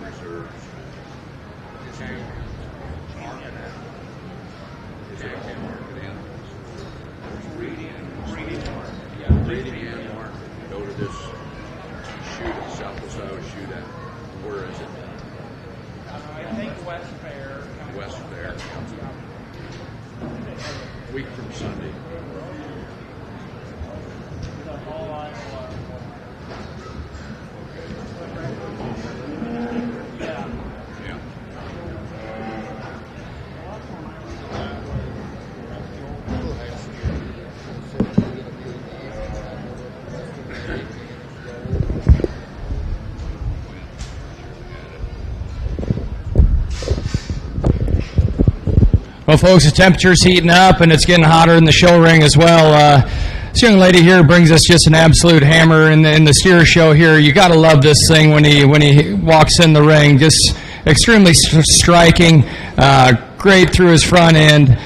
reserves. Market animals. Is it all market animals? There's breeding animals. Yeah, breeding and market. Go to this shoot at Southwest Iowa shoot at. Where is it? I think West Fair. West Fair. Week from Sunday. The whole line Yeah. Yeah. Well, folks, the temperature's heating up, and it's getting hotter in the show ring as well. This young lady here brings us just an absolute hammer in the steer show here. You got to love this thing when he walks in the ring. Just extremely striking, great through his front end.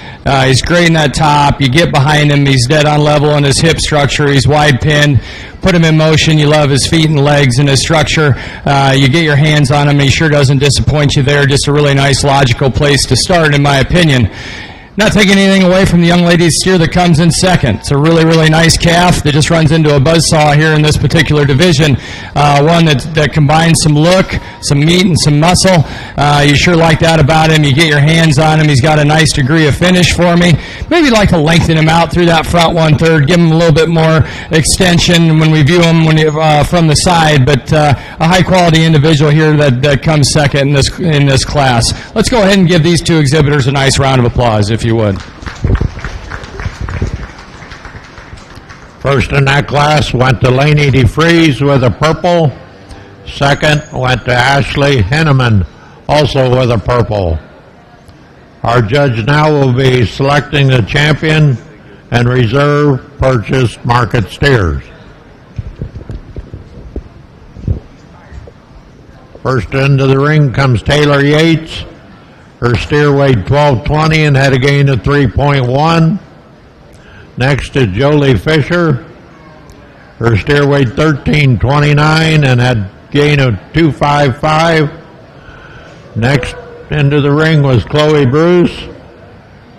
He's great in that top. You get behind him, he's dead on level in his hip structure. He's wide pinned. Put him in motion. You love his feet and legs and his structure. You get your hands on him. He sure doesn't disappoint you there. Just a really nice, logical place to start, in my opinion. Not taking anything away from the young lady's steer that comes in second. It's a really, really nice calf that just runs into a buzzsaw here in this particular division. One that combines some look, some meat, and some muscle. You sure like that about him. You get your hands on him. He's got a nice degree of finish for me. Maybe like to lengthen him out through that front 1/3, give him a little bit more extension when we view him from the side. But a high-quality individual here that comes second in this class. Let's go ahead and give these two exhibitors a nice round of applause, if you would. First in that class went to Laney DeFries with a purple. Second went to Ashley Henneman, also with a purple. Our judge now will be selecting the champion and reserve purchased market steers. First into the ring comes Taylor Yates. Her steer weighed 1220 and had a gain of 3.1. Next is Jolie Fisher. Her steer weighed 1329 and had a gain of 255. Next into the ring was Chloe Bruce.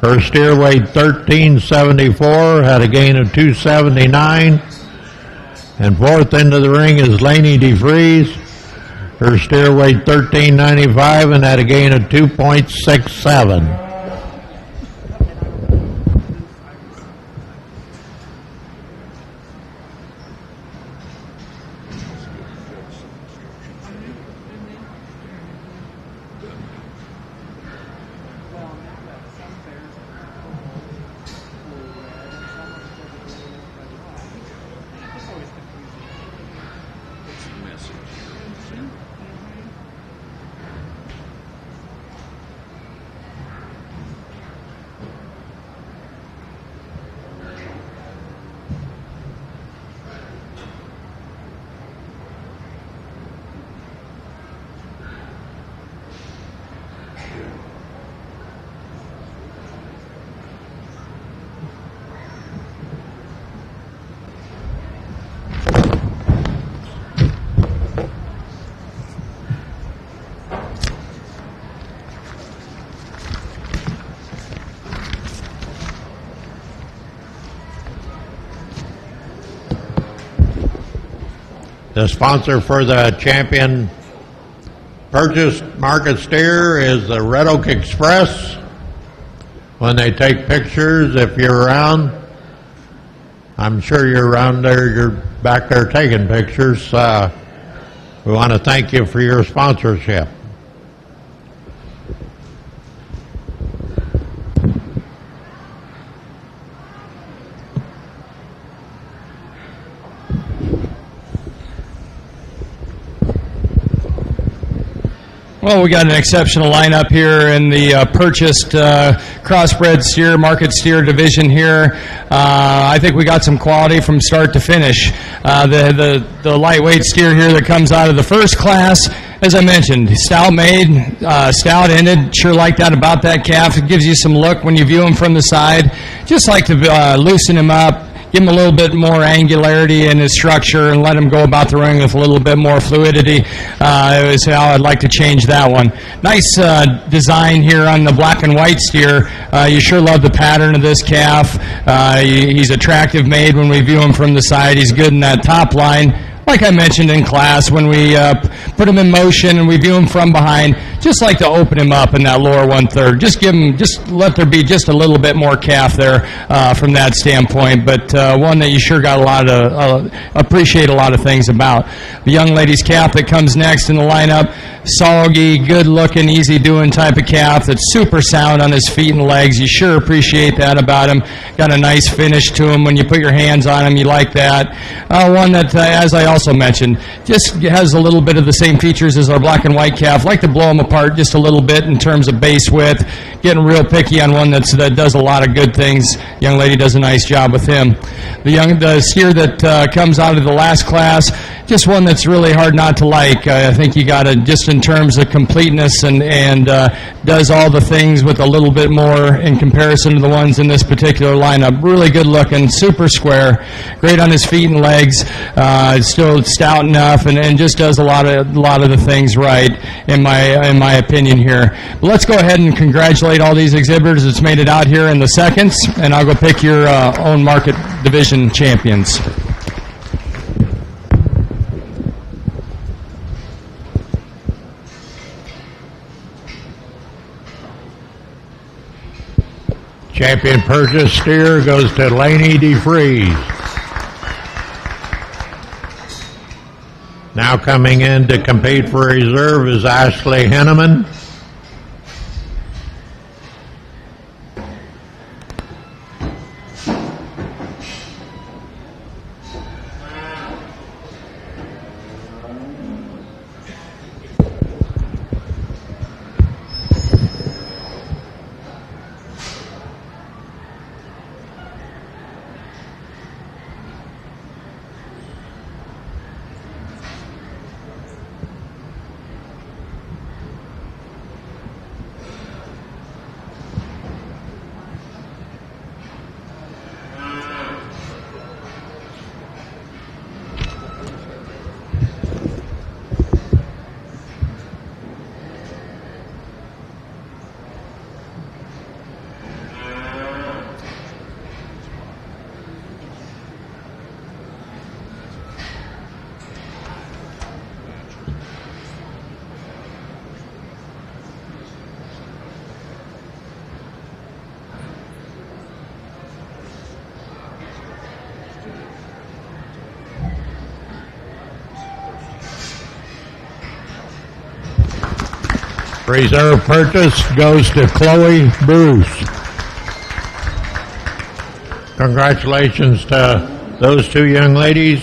Her steer weighed 1374, had a gain of 279. And fourth into the ring is Laney DeFries. Her steer weighed 1395 and had a gain of 2.67. The sponsor for the champion purchased market steer is the Red Oak Express. When they take pictures, if you're around, I'm sure you're around there, you're back there taking pictures. We want to thank you for your sponsorship. Well, we got an exceptional lineup here in the purchased crossbred steer, market steer division here. I think we got some quality from start to finish. The lightweight steer here that comes out of the first class, as I mentioned, stout made, stout ended. Sure like that about that calf. It gives you some look when you view him from the side. Just like to loosen him up, give him a little bit more angularity in his structure and let him go about the ring with a little bit more fluidity. Is how I'd like to change that one. Nice design here on the black and white steer. You sure love the pattern of this calf. He's attractive made when we view him from the side. He's good in that top line. Like I mentioned in class, when we put him in motion and we view him from behind, just like to open him up in that lower 1/3. Just let there be just a little bit more calf there from that standpoint. But one that you sure got a lot of appreciate a lot of things about. The young lady's calf that comes next in the lineup, soggy, good-looking, easy-doing type of calf that's super sound on his feet and legs. You sure appreciate that about him. Got a nice finish to him. When you put your hands on him, you like that. One that, as I also mentioned, just has a little bit of the same features as our black and white calf. Like to blow them apart just a little bit in terms of base width. Getting real picky on one that does a lot of good things. Young lady does a nice job with him. The steer that comes out of the last class, just one that's really hard not to like. I think you got to, just in terms of completeness and does all the things with a little bit more in comparison to the ones in this particular lineup. Really good looking, super square, great on his feet and legs, still stout enough, and just does a lot of the things right in my opinion here. But let's go ahead and congratulate all these exhibitors that's made it out here in the seconds, and I'll go pick your own market division champions. Champion purchase steer goes to Laney DeFries. Now coming in to compete for reserve is Ashley Henneman. Reserve purchase goes to Chloe Bruce. Congratulations to those two young ladies.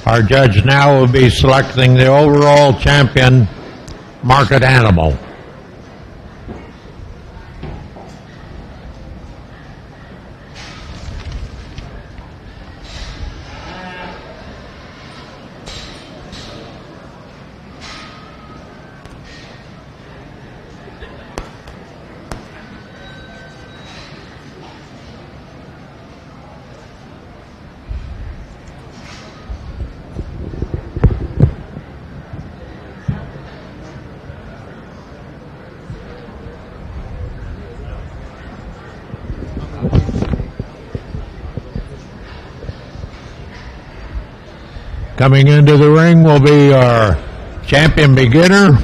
Our judge now will be selecting the overall champion market animal. Coming into the ring will be our champion beginner,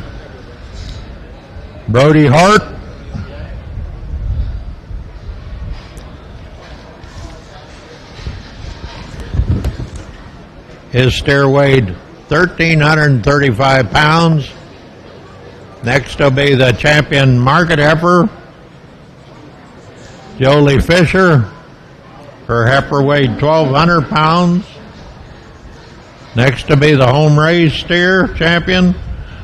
Brody Hart. His steer weighed 1,335 pounds. Next will be the champion market heifer, Jolie Fisher. Her heifer weighed 1,200 pounds. Next to be the home raised steer champion.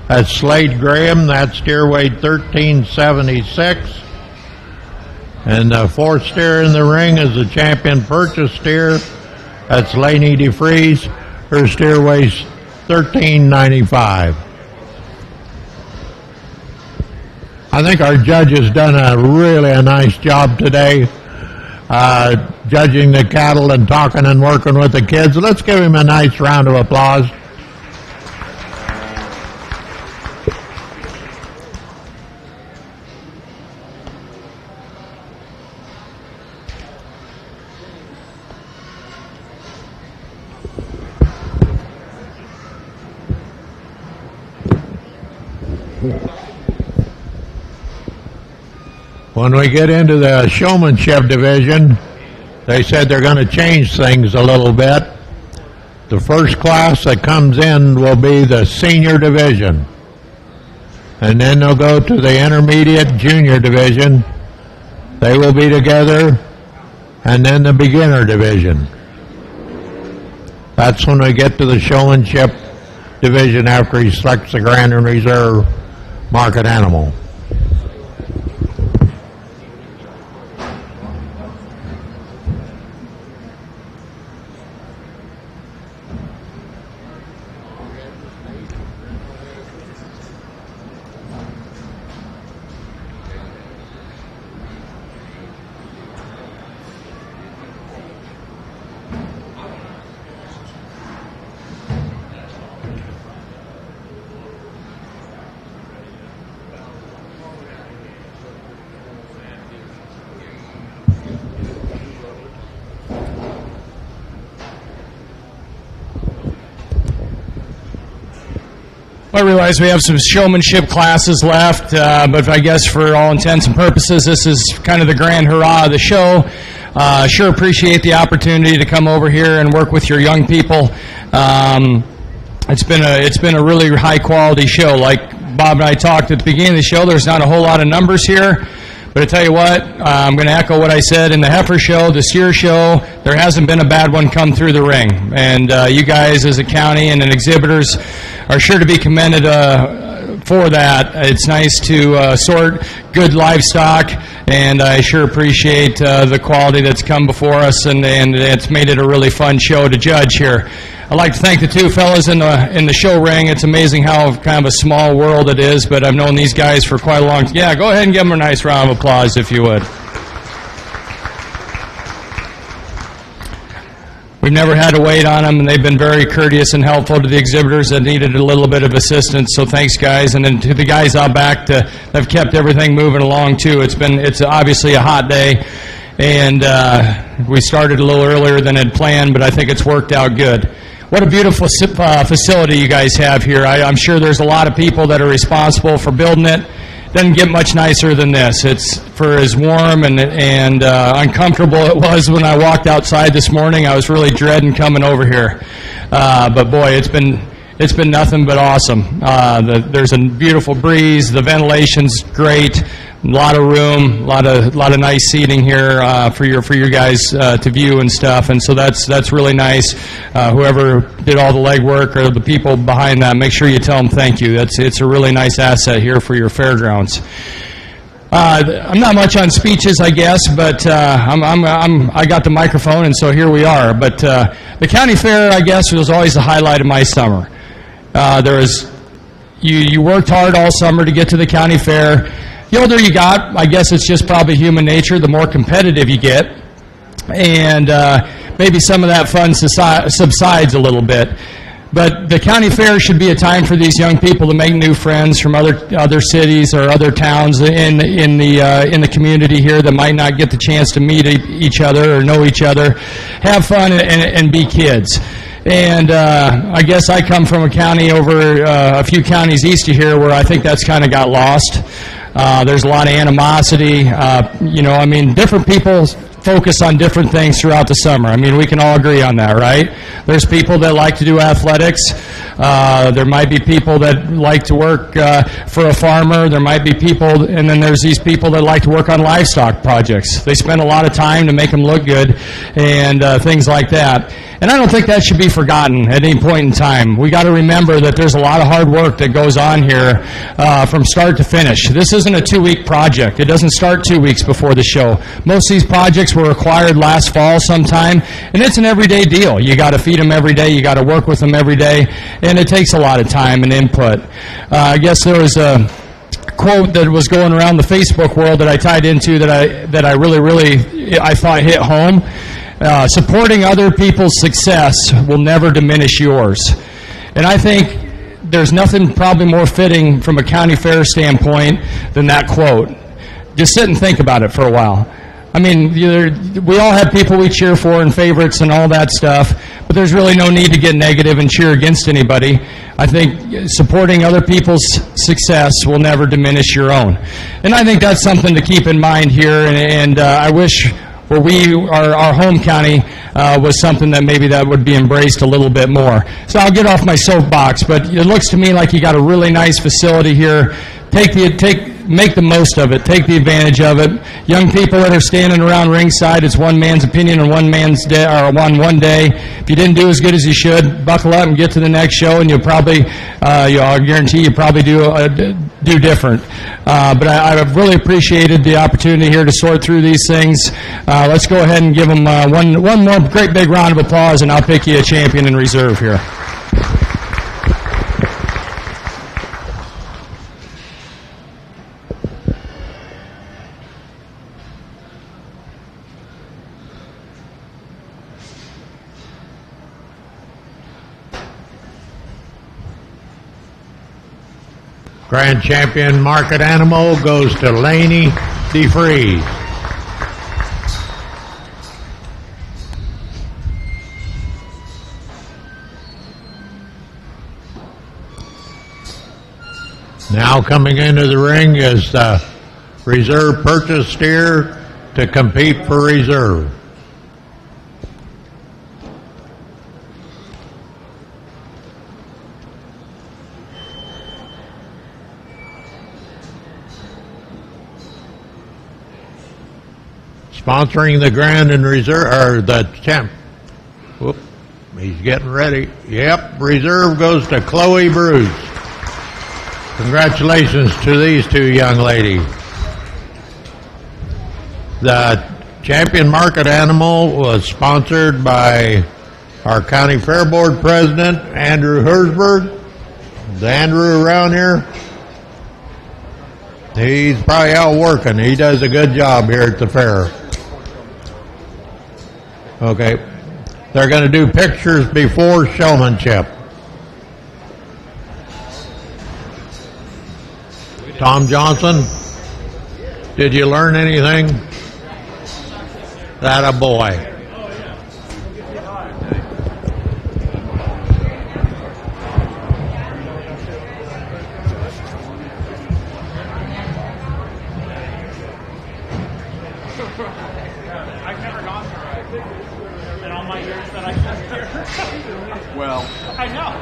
That's Slade Graham. That steer weighed 1376. And the fourth steer in the ring is the champion purchase steer. That's Lainey DeFries. Her steer weighs 1395. I think our judge has done a really nice job today, judging the cattle and talking and working with the kids. Let's give him a nice round of applause. When we get into the showmanship division, they said they're going to change things a little bit. The first class that comes in will be the senior division. And then they'll go to the intermediate junior division. They will be together. And then the beginner division. That's when we get to the showmanship division after he selects the Grand and Reserve market animal. I realize we have some showmanship classes left, but I guess for all intents and purposes, this is kind of the grand hurrah of the show. Sure appreciate the opportunity to come over here and work with your young people. It's been a really high quality show. Like Bob and I talked at the beginning of the show, there's not a whole lot of numbers here. But I tell you what, I'm going to echo what I said in the heifer show, the steer show. There hasn't been a bad one come through the ring. And you guys as a county and exhibitors are sure to be commended for that. It's nice to sort good livestock, and I sure appreciate the quality that's come before us, and it's made it a really fun show to judge here. I'd like to thank the two fellas in the show ring. It's amazing how kind of a small world it is, but I've known these guys for quite a long time. Yeah, go ahead and give them a nice round of applause if you would. We've never had to wait on them, and they've been very courteous and helpful to the exhibitors that needed a little bit of assistance, so thanks, guys. And then to the guys out back that have kept everything moving along, too. It's obviously a hot day, and we started a little earlier than had planned, but I think it's worked out good. What a beautiful facility you guys have here. I'm sure there's a lot of people that are responsible for building it. Doesn't get much nicer than this. It's for as warm and uncomfortable it was when I walked outside this morning. I was really dreading coming over here. But boy, it's been nothing but awesome. There's a beautiful breeze. The ventilation's great. A lot of room, a lot of nice seating here for your guys to view and stuff, and so that's really nice. Whoever did all the legwork or the people behind that, make sure you tell them thank you. It's a really nice asset here for your fairgrounds. I'm not much on speeches, I guess, but I got the microphone, and so here we are. But the county fair, I guess, was always the highlight of my summer. You worked hard all summer to get to the county fair. The older you got, I guess it's just probably human nature, the more competitive you get. And maybe some of that fun subsides a little bit. But the county fair should be a time for these young people to make new friends from other cities or other towns in the community here that might not get the chance to meet each other or know each other. Have fun and be kids. And I guess I come from a county over a few counties east of here where I think that's kind of got lost. There's a lot of animosity. Different people focus on different things throughout the summer. I mean, we can all agree on that, right? There's people that like to do athletics. There might be people that like to work for a farmer. There might be people, and then there's these people that like to work on livestock projects. They spend a lot of time to make them look good and things like that. And I don't think that should be forgotten at any point in time. We got to remember that there's a lot of hard work that goes on here from start to finish. This isn't a 2-week project. It doesn't start 2 weeks before the show. Most of these projects were acquired last fall sometime, and it's an everyday deal. You got to feed them every day. You got to work with them every day, and it takes a lot of time and input. I guess there was a quote that was going around the Facebook world that I tied into that I really I thought hit home. Supporting other people's success will never diminish yours. And I think there's nothing probably more fitting from a county fair standpoint than that quote. Just sit and think about it for a while. I mean, we all have people we cheer for and favorites and all that stuff, but there's really no need to get negative and cheer against anybody. I think supporting other people's success will never diminish your own. And I think that's something to keep in mind here, and I wish where our home county was something that maybe that would be embraced a little bit more. So I'll get off my soapbox, but it looks to me like you got a really nice facility here. Make the most of it. Take the advantage of it. Young people that are standing around ringside, it's one man's opinion on one day. If you didn't do as good as you should, buckle up and get to the next show, and you'll probably, I guarantee you probably do different. But I've really appreciated the opportunity here to sort through these things. Let's go ahead and give them one more great big round of applause, and I'll pick you a champion in reserve here. Grand champion market animal goes to Laney DeFreeze. Now coming into the ring is the reserve purchase steer to compete for reserve. Sponsoring the grand and reserve, or the champ. Whoop, he's getting ready. Yep, reserve goes to Chloe Bruce. Congratulations to these two young ladies. The champion market animal was sponsored by our county fair board president, Andrew Hersberg. Is Andrew around here? He's probably out working. He does a good job here at the fair. Okay. They're going to do pictures before showmanship. Tom Johnson, did you learn anything? That a boy. I've never gone through it in all my years that I've been here. Well, I know.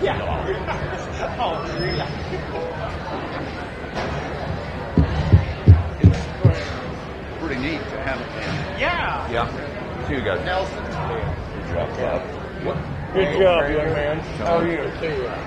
Yeah. Oh, yeah. pretty neat to have it. Yeah. Yeah. See you guys. Nelson. Good job, Bob. Good job, young man. How are you? See you.